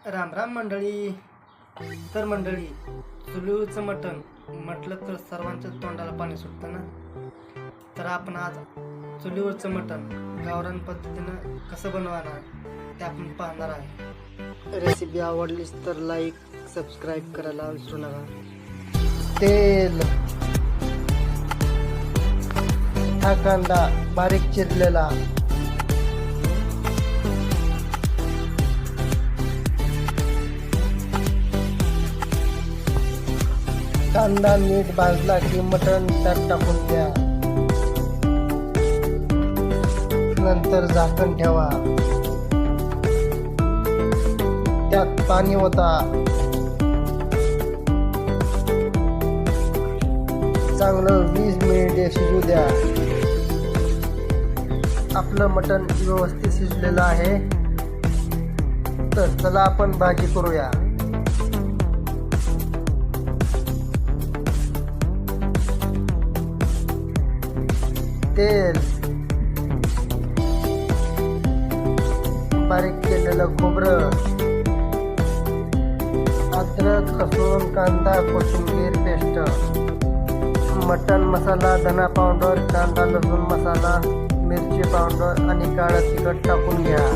राम राम मंडळी. तर मंडळी, चुलीवरचं मटण म्हटलं तर सर्वांच्या तोंडाला पाणी सुटतं ना. तर आपण आज चुलीवरचं मटण गावरान पद्धतीनं कसं बनवणार ते आपण पाहणार आहे. रेसिपी आवडलीच तर लाईक सबस्क्राईब करायला विसरू नका. तेल, हा कांदा बारीक चिरलेला, कांदा नीट भाजला की मटण त्यात टाकून द्या. नंतर झाकण ठेवा. त्यात पाणी ओता. चांगलं 20 मिनिटे शिजू द्या. आपलं मटण व्यवस्थित शिजलेलं आहे. तर चला आपण भाजी करूया. तेल, बारीक केलेलं खोबरं, अद्रक, लसूण, कांदा, कोथिंबीर पेस्ट, मटन मसाला, धना पावडर, कांदा लसूण मसाला, मिरची पावडर आणि काळं तिखट टाकून घ्या.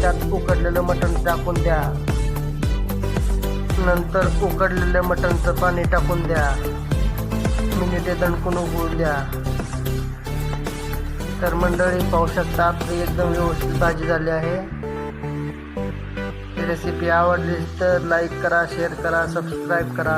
त्यात उकडलेलं मटण टाकून द्या. नंतर उकडलेल्या मटणचं पाणी टाकून द्या. मिनिटे दणकून उकळू द्या. तर मंडळी पाहू शकता आपली एकदम व्यवस्थित भाजी झाली आहे. ही रेसिपी आवडली तर लाईक करा, शेअर करा, सबस्क्राईब करा.